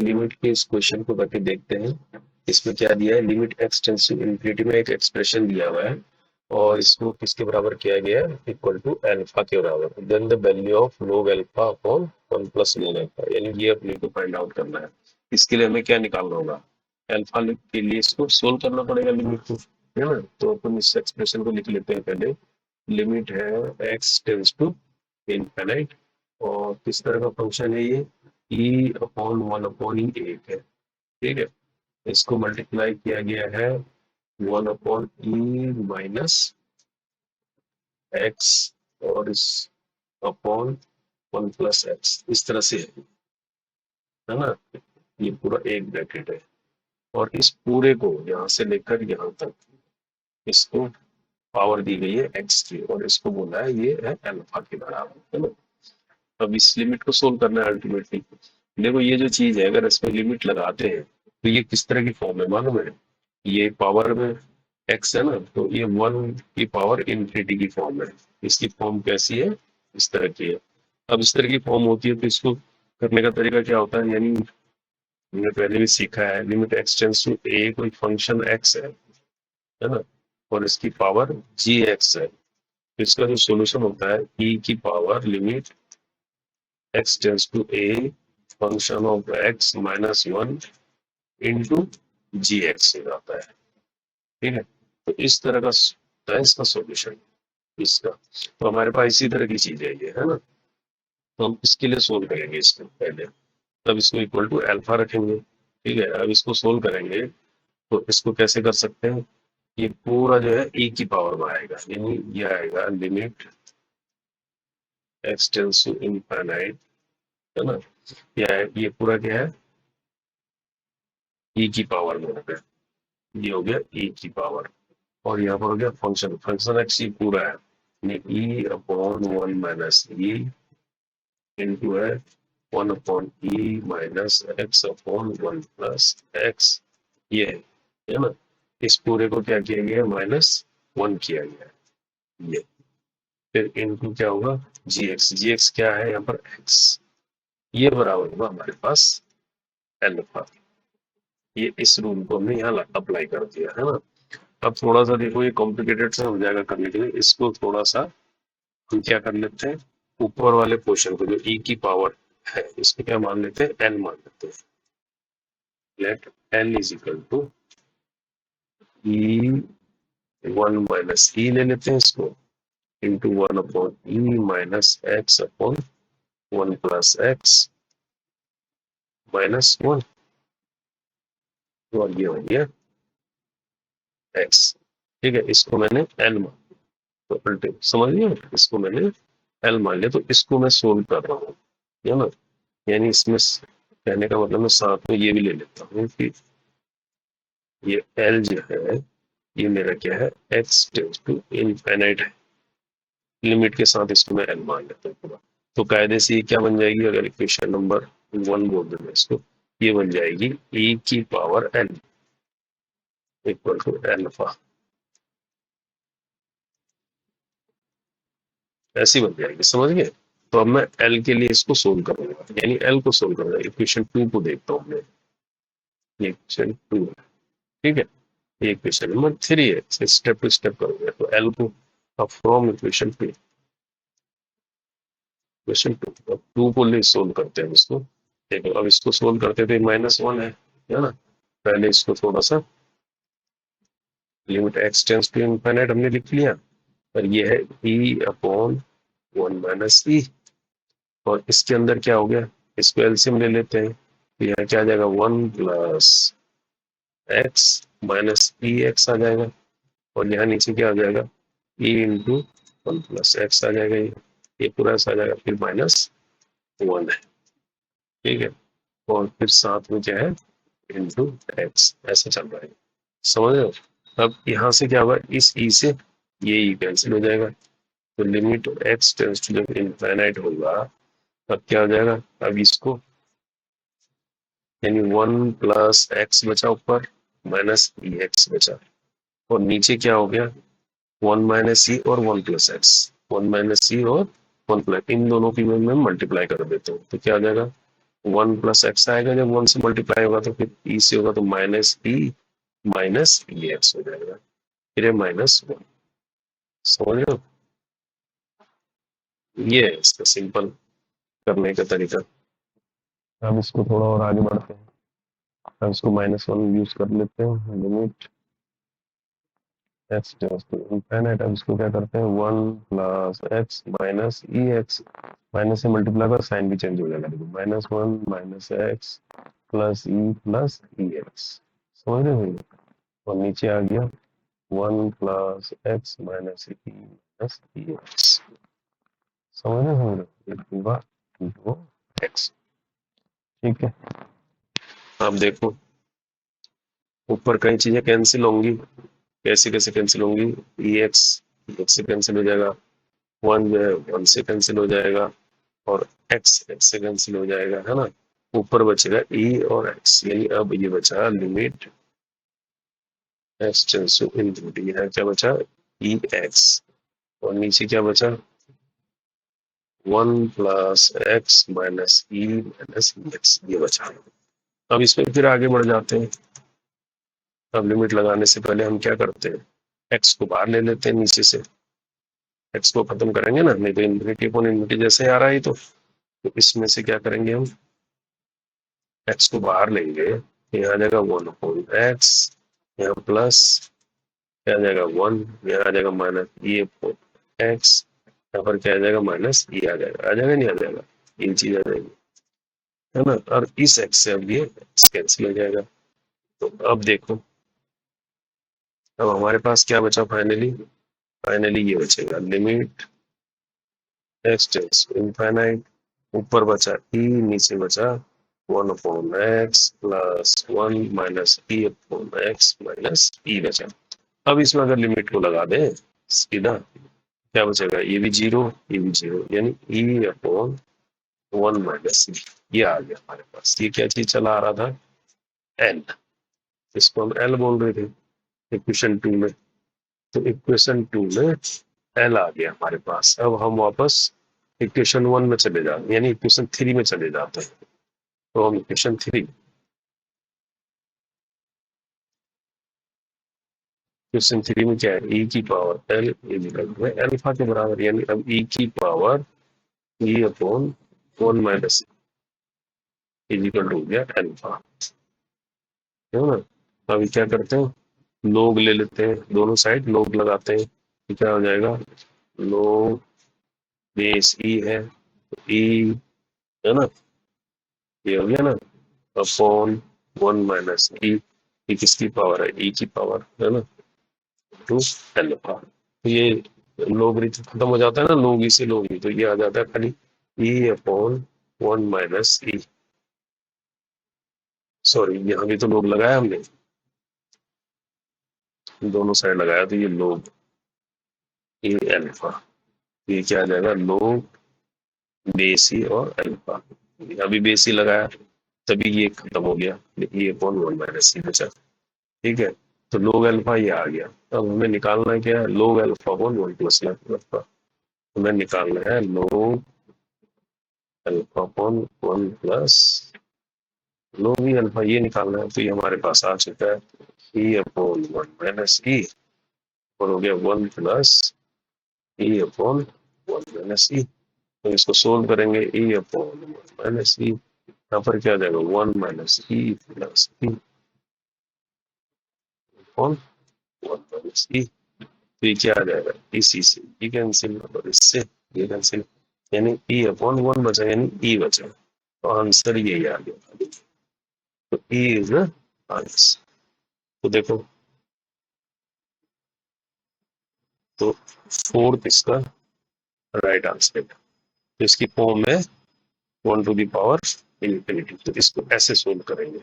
Limit के इस question को करके देखते हैं। इसमें क्या दिया है, limit x tends to infinity में एक एक्सप्रेशन दिया हुआ है और इसको किसके बराबर किया गया है, इक्वल टू अल्फा के बराबर। Then the value of log alpha upon 1 plus log alpha, यानी ये अपने को फाइंड आउट करना है। इसके लिए हमें क्या निकालना होगा, अल्फा के लिए इसको सोल्व करना पड़ेगा लिमिट को, है ना। तो अपन इस एक्सप्रेशन को लिख लेते हैं पहले। लिमिट है एक्स टेंड्स टू इनफिनिट और किस तरह का फंक्शन है ये, ई अपॉन 1 अपॉन ई एक है, ठीक है। इसको मल्टीप्लाई किया गया है 1 अपॉन ई माइनस एक्स और इस अपॉन 1 प्लस एक्स, इस तरह से है ना। ये पूरा एक ब्रैकेट है और इस पूरे को यहाँ से लेकर यहाँ तक इसको पावर दी गई है एक्स की और इसको बोला है ये है अल्फा के बराबर, है ना। अब इस लिमिट को सोल्व करना है अल्टीमेटली। देखो ये जो चीज है, अगर इसमें लिमिट लगाते हैं तो ये किस तरह की फॉर्म है मालूम है, ये पावर में एक्स है ना, तो ये 1 की पावर इन्फिनिटी की फॉर्म है। इसकी फॉर्म कैसी है, इस तरह की है। अब इस तरह की फॉर्म होती है तो इसको करने का तरीका क्या होता है, यानी हमने पहले भी सीखा है, लिमिट एक्स टेंड्स टू ए, कोई फंक्शन एक्स है ना, और इसकी पावर जी एक्स है। तो इसका जो सोल्यूशन होता है ई की power limit x tends to A function of X minus 1 into G X हो जाता है, ठीक है। तो इस तरह का है इसका सोल्यूशन इसका। तो हमारे पास इसी तरह की चीज है ये, है ना। तो हम इसके लिए सोल्व करेंगे इसको पहले, तब इसको इक्वल टू अल्फा रखेंगे, ठीक है। अब इसको सोल्व करेंगे तो इसको कैसे कर सकते हैं, ये पूरा जो है e की पावर में आएगा, यानी ये आएगा limit x tends to infinite, है ना। ये पूरा क्या है, e की पावर में हो गया, ये हो गया e की पावर और यहाँ पर हो गया फंक्शन, फंक्शन एक्स ये पूरा है, e upon 1 minus e into है 1 upon e minus x upon 1 plus x, ये है ना। इस पूरे को क्या किया गया, -1 किया गया ये, फिर इनटू क्या होगा जी एक्स क्या है यहाँ पर एक्स, ये बराबर होगा हमारे पास अल्फा। ये इस रूल को हमने यहाँ अप्लाई कर दिया, है ना। अब थोड़ा सा देखो ये कॉम्प्लिकेटेड सा हो जाएगा करने के लिए, इसको थोड़ा सा हम क्या कर लेते हैं, ऊपर वाले पोर्शन को जो e की पावर है इसको क्या मान लेते हैं, n मान लेते हैं। Let n is equal to e 1 minus e ले लेते हैं इसको into 1 upon e minus x upon 1 plus x minus 1, और ये हो गया x, ठीक है। इसको मैंने n मान, तो उल्टे समझ लिया, इसको मैंने l मान लिया, तो इसको मैं सोल्व कर रहा हूँ, है ना। यानी इसमें कहने का मतलब मैं साथ में ये भी ले लेता हूँ कि ये l जो है ये मेरा क्या है, x टेंड्स टू इनफिनिट है, लिमिट के साथ इसको मैं l मान लेता हूँ पूरा। तो कायदे से ये क्या बन जाएगी, अगर इक्वेशन नंबर 1 बोल दूं मैं इसको, ये बन जाएगी e की power n equal to alpha, ऐसी बन जाएगी, समझ गए। तो अब मैं l के लिए इसको सोल्व करूंगा, यानी l को सोल्व करूंगा, इक्वेशन 2 को देखता हूँ मैं, ये इक्वेशन 2 है, ठीक है। ये इक्वेशन नंबर 3 है, स्टेप टू स्टेप करोगे तो l को अब फ्रॉम इक्वेशन 2, इक्वेशन 2, अब 2 को ले सोल्व करते हैं इसको। देखो अब इसको सोल्व करते थे -1 है ना। पहले इसको थोड़ा सा limit x tends to infinite हमने लिख लिया, और ये है e अपॉन 1 माइनस ई, और इसके अंदर क्या हो गया, इसको एलसीएम ले लेते हैं, तो यहाँ क्या आ जाएगा 1 plus x minus e x आ जाएगा, और यहाँ नीचे क्या आ जाएगा e इंटू 1 प्लस एक्स आ जाएगा, ये पूरा ऐसा आ जाएगा, फिर -1 है, ठीक है। और फिर साथ में क्या है इंटू एक्स, ऐसा चल रहा है, समझ रहे हो। अब यहाँ से क्या होगा, इस ई से ये ई कैंसिल हो जाएगा, तो लिमिट एक्स टेंड्स टू जब इनफिनिट होगा तब क्या हो जाएगा, अब इसको यानी 1 प्लस एक्स बचा ऊपर माइनस ई एक्स बचा, और नीचे क्या हो गया 1 माइनस ई और 1 प्लस एक्स, 1 माइनस ई और 1 प्लस, इन दोनों की मैं मल्टीप्लाई कर देता हूँ, तो क्या आ जाएगा वन प्लस एक्स आएगा, जब वन से मल्टीप्लाई होगा तो फिर ई से होगा तो माइनस ई एक्स हो जाएगा, फिर माइनस वन। समझ रहे हो? ये है इसका सिंपल करने का तरीका। अब इसको थोड़ा और आगे बढ़ते हैं। अब इसको माइनस वन यूज कर लेते हैं, limit x tends to infinite. अब इसको क्या करते हैं, one plus x minus e x, minus से मल्टीप्लाई कर साइन भी चेंज हो जाएगा, देखो minus one minus x plus e x. समझ रहे हो? और नीचे आ गया one plus x minus e x. समझ रहे हो? ये पूरा इंटू एक्स। ठीक है, अब देखो ऊपर कई चीजें कैंसिल होंगी, कैसे कैसे कैंसिल होंगी, ई एक्स से कैंसिल हो जाएगा, वन जो है वन से कैंसिल हो जाएगा, और एक्स से कैंसिल हो जाएगा, है ना। ऊपर बचेगा ई और एक्स, यानी अब ये बचा limit x tends to infinity, है क्या बचा, ई एक्स। और नीचे क्या बचा, one plus x minus e X, ये बचा। अब इसमें फिर आगे बढ़ जाते हैं। अब लिमिट लगाने से पहले हम क्या करते हैं, एक्स को बाहर ले लेते हैं नीचे से, एक्स को खत्म करेंगे ना, नहीं तो इन्फिनिटी अपॉन इन्फिनिटी जैसे आ रहा है। तो इसमें से क्या करेंगे हम, एक्स को बाहर लेंगे, यहाँ आ जाएगा वन अपॉन एक्स, यहाँ प्लस, क्या आ जाएगा वन, यहाँ आ जाएगा माइनस ई अपॉन एक्स, यहाँ पर क्या आ जाएगा माइनस ई आ जाएगा, नहीं आ जाएगा, ये चीज आ जाएगी, है ना। और इस एक्स से अब ये कैंसिल हो जाएगा। तो अब देखो, अब हमारे पास क्या बचा फाइनली, ये बचेगा limit x tends to infinite, ऊपर बचा ई, नीचे बचा one upon x plus one minus e upon x minus e बचा। अब इसमें अगर लिमिट को लगा दें सीधा, क्या बचेगा, ये भी जीरो, ये भी जीरो, यानी ई अपॉन वन माइनस ई, ये आ गया हमारे पास। ये क्या चीज चला आ रहा था, एल, इसको हम एल बोल रहे थे इक्वेशन टू में। तो इक्वेशन टू में एल आ गया हमारे पास। अब हम वापस इक्वेशन वन में चले जाते, यानी इक्वेशन थ्री में चले जाते हैं। तो हम इक्वेशन थ्री, इक्वेशन थ्री में क्या है, ई की power L equal to alpha के बराबर, यानी अब ई की power e upon one minus equal to हो गया अल्फा, है ना। अभी क्या करते हैं, लोग ले लेते हैं, दोनों साइड लोग लगाते हैं, तो क्या हो जाएगा, लोग बेस ई है, ई, है ना, ये हो गया ना, अपॉन वन माइनस ई किसकी पावर है, ई की पावर, है ना, टू अल्फा। तो ये लोग खत्म हो जाता है ना, लोग ई से लोग ई, तो ये आ जाता है खाली ई अपॉन वन माइनस ई, सॉरी यहाँ भी तो लोग लगाया हमने, दोनों साइड लगाया, तो ये लोग ए अल्फा, ये क्या आ जाएगा, लोग बेसी और अल्फा, अभी बेसी लगाया तभी ये खत्म हो गया, ये अपॉन वन माइनस सी बचा। ठीक है, तो लोग अल्फा ये आ गया। अब हमें निकालना क्या है, लोग alpha upon one plus alpha, हमें निकालना है लोग अल्फा अपॉन वन प्लस लोग ही अल्फा, ये निकालना है। तो ये हमारे पास आ चुका है e upon one minus e, और हो गया one plus e upon one minus e. तो इसको सोल्व करेंगे, e upon one minus e, यहाँ पर क्या आ जाएगा, one minus e plus e upon one minus e. तो ये क्या आ जाएगा, इसी से ई कैंसिल और इससे ये कैंसिल, यानी ई अपॉन वन बचा, यानी ई बचा। तो आंसर यही आ गया, तो ई इज द आंसर। तो देखो, तो फोर्थ इसका राइट आंसर है। तो इसकी फॉर्म है one two the power infinity. तो इसको ऐसे सोल्व करेंगे।